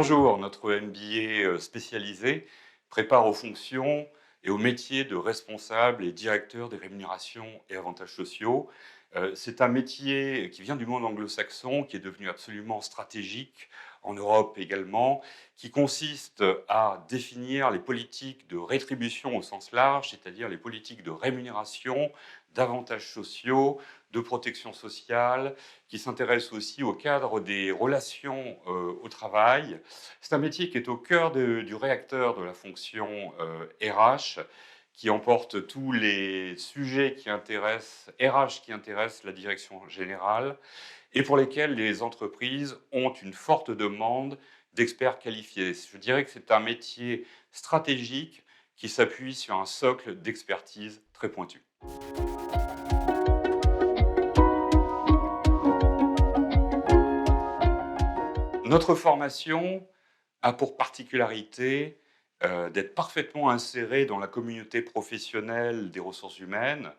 Bonjour, notre MBA spécialisé prépare aux fonctions et aux métiers de responsable et directeur des rémunérations et avantages sociaux. C'est un métier qui vient du monde anglo-saxon, qui est devenu absolument stratégique en Europe également, qui consiste à définir les politiques de rétribution au sens large, c'est-à-dire les politiques de rémunération, d'avantages sociaux, de protection sociale, qui s'intéresse aussi au cadre des relations au travail. C'est un métier qui est au cœur du réacteur de la fonction RH, qui emporte tous les sujets qui intéressent, RH qui intéressent la direction générale et pour lesquels les entreprises ont une forte demande d'experts qualifiés. Je dirais que c'est un métier stratégique qui s'appuie sur un socle d'expertise très pointu. Notre formation a pour particularité d'être parfaitement insérée dans la communauté professionnelle des ressources humaines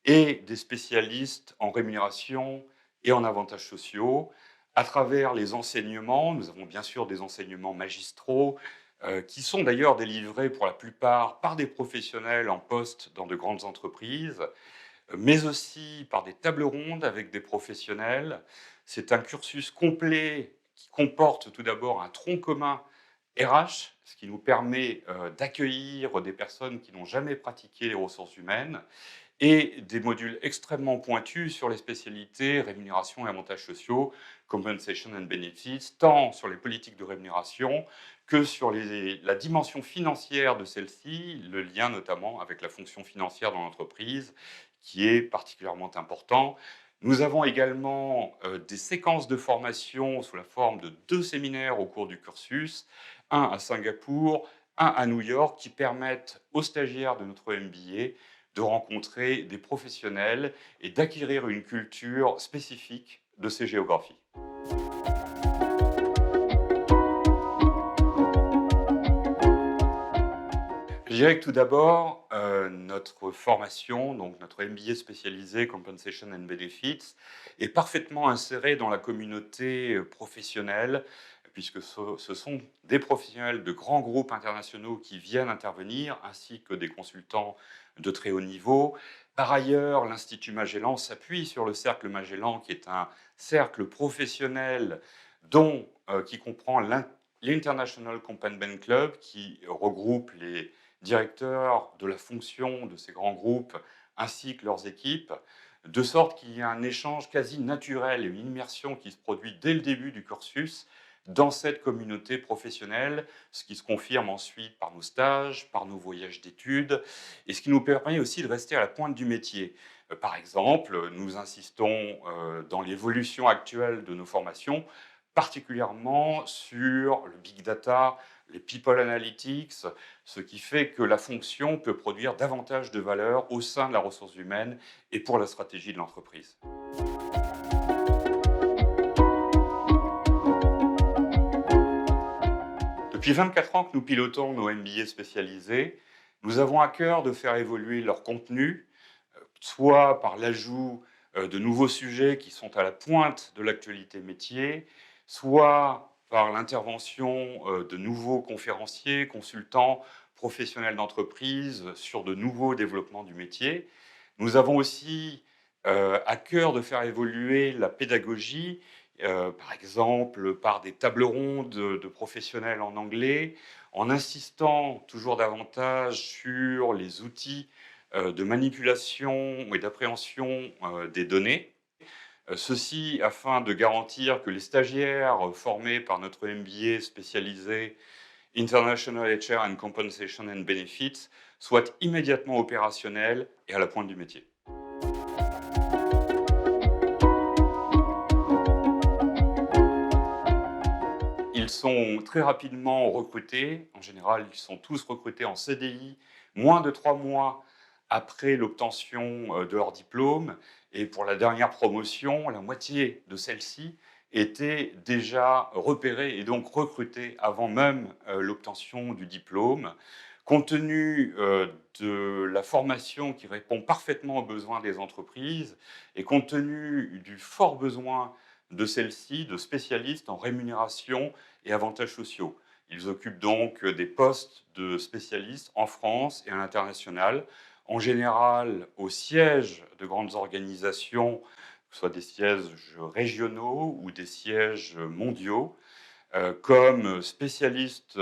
et des spécialistes en rémunération et en avantages sociaux. À travers les enseignements, nous avons bien sûr des enseignements magistraux qui sont d'ailleurs délivrés pour la plupart par des professionnels en poste dans de grandes entreprises, mais aussi par des tables rondes avec des professionnels. C'est un cursus complet qui comporte tout d'abord un tronc commun RH, ce qui nous permet d'accueillir des personnes qui n'ont jamais pratiqué les ressources humaines, et des modules extrêmement pointus sur les spécialités rémunération et avantages sociaux, compensation and benefits, tant sur les politiques de rémunération que sur la dimension financière de celle-ci, le lien notamment avec la fonction financière dans l'entreprise, qui est particulièrement important. Nous avons également des séquences de formation sous la forme de 2 séminaires au cours du cursus, un à Singapour, un à New York, qui permettent aux stagiaires de notre MBA de rencontrer des professionnels et d'acquérir une culture spécifique de ces géographies. Je dirais que tout d'abord, notre formation, donc notre MBA spécialisé Compensation and Benefits, est parfaitement inséré dans la communauté professionnelle, puisque ce sont des professionnels de grands groupes internationaux qui viennent intervenir, ainsi que des consultants de très haut niveau. Par ailleurs, l'Institut Magellan s'appuie sur le Cercle Magellan, qui est un cercle professionnel qui comprend l'International Compensation Club, qui regroupe les directeurs de la fonction de ces grands groupes ainsi que leurs équipes, de sorte qu'il y a un échange quasi naturel et une immersion qui se produit dès le début du cursus dans cette communauté professionnelle, ce qui se confirme ensuite par nos stages, par nos voyages d'études, et ce qui nous permet aussi de rester à la pointe du métier. Par exemple, nous insistons dans l'évolution actuelle de nos formations, particulièrement sur le big data, les people analytics, ce qui fait que la fonction peut produire davantage de valeur au sein de la ressource humaine et pour la stratégie de l'entreprise. Depuis 24 ans que nous pilotons nos MBA spécialisés, nous avons à cœur de faire évoluer leur contenu, soit par l'ajout de nouveaux sujets qui sont à la pointe de l'actualité métier, soit par l'intervention de nouveaux conférenciers, consultants, professionnels d'entreprise sur de nouveaux développements du métier. Nous avons aussi à cœur de faire évoluer la pédagogie, par exemple par des tables rondes de professionnels en anglais, en insistant toujours davantage sur les outils de manipulation et d'appréhension des données. Ceci afin de garantir que les stagiaires formés par notre MBA spécialisé International HR and Compensation and Benefits soient immédiatement opérationnels et à la pointe du métier. Ils sont très rapidement recrutés. En général, ils sont tous recrutés en CDI moins de 3 mois après l'obtention de leur diplôme. Et pour la dernière promotion, la moitié de celles-ci étaient déjà repérées et donc recrutées avant même l'obtention du diplôme. Compte tenu de la formation qui répond parfaitement aux besoins des entreprises et compte tenu du fort besoin de celle-ci de spécialistes en rémunération et avantages sociaux. Ils occupent donc des postes de spécialistes en France et à l'international, en général au siège de grandes organisations, que ce soit des sièges régionaux ou des sièges mondiaux, comme spécialistes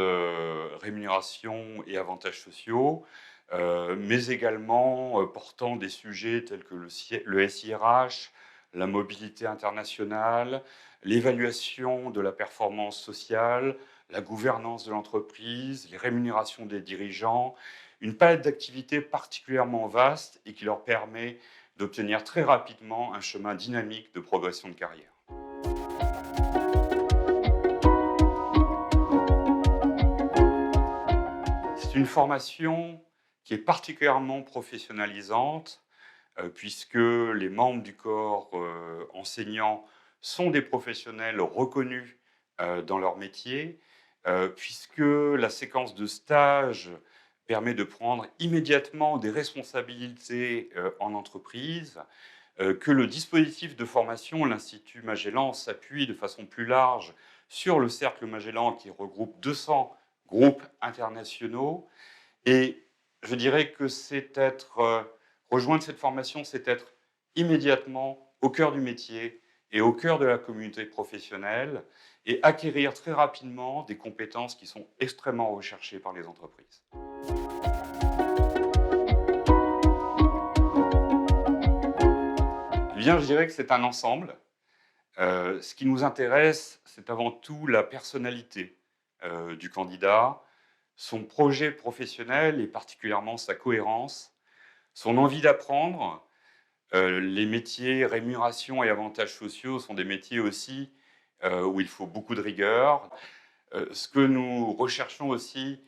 rémunération et avantages sociaux, mais également portant des sujets tels que le SIRH, la mobilité internationale, l'évaluation de la performance sociale, la gouvernance de l'entreprise, les rémunérations des dirigeants, une palette d'activités particulièrement vaste et qui leur permet d'obtenir très rapidement un chemin dynamique de progression de carrière. C'est une formation qui est particulièrement professionnalisante, puisque les membres du corps enseignant sont des professionnels reconnus dans leur métier, puisque la séquence de stage permet de prendre immédiatement des responsabilités en entreprise, que le dispositif de formation, l'Institut Magellan, s'appuie de façon plus large sur le Cercle Magellan qui regroupe 200 groupes internationaux. Et je dirais que rejoindre cette formation, c'est être immédiatement au cœur du métier et au cœur de la communauté professionnelle et acquérir très rapidement des compétences qui sont extrêmement recherchées par les entreprises. Eh bien, je dirais que c'est un ensemble. Ce qui nous intéresse, c'est avant tout la personnalité du candidat, son projet professionnel et particulièrement sa cohérence, son envie d'apprendre. Les métiers rémunération et avantages sociaux sont des métiers aussi où il faut beaucoup de rigueur. Ce que nous recherchons aussi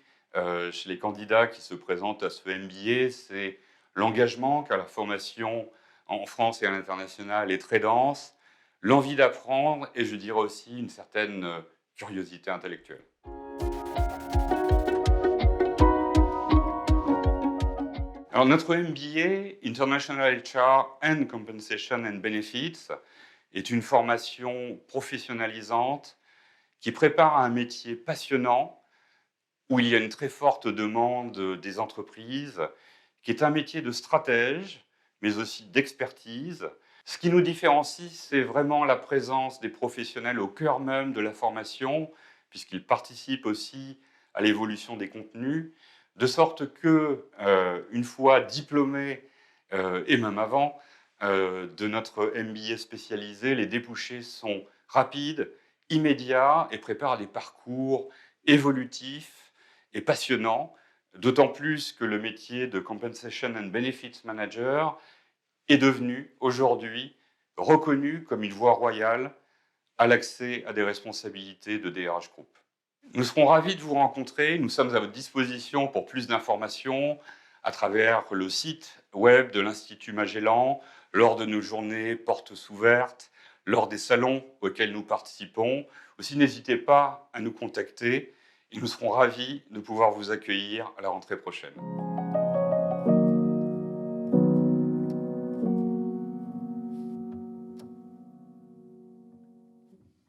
chez les candidats qui se présentent à ce MBA, c'est l'engagement, car la formation en France et à l'international est très dense, l'envie d'apprendre et je dirais aussi une certaine curiosité intellectuelle. Alors notre MBA, International HR and Compensation and Benefits, est une formation professionnalisante qui prépare à un métier passionnant où il y a une très forte demande des entreprises, qui est un métier de stratège, mais aussi d'expertise. Ce qui nous différencie, c'est vraiment la présence des professionnels au cœur même de la formation, puisqu'ils participent aussi à l'évolution des contenus, de sorte que, une fois diplômés, et même avant, de notre MBA spécialisé, les débouchés sont rapides, immédiats et préparent à des parcours évolutifs et passionnants, d'autant plus que le métier de Compensation and Benefits Manager est devenu aujourd'hui reconnu comme une voie royale à l'accès à des responsabilités de DRH Group. Nous serons ravis de vous rencontrer. Nous sommes à votre disposition pour plus d'informations à travers le site web de l'Institut Magellan, lors de nos journées portes ouvertes, lors des salons auxquels nous participons. Aussi, n'hésitez pas à nous contacter et nous serons ravis de pouvoir vous accueillir à la rentrée prochaine.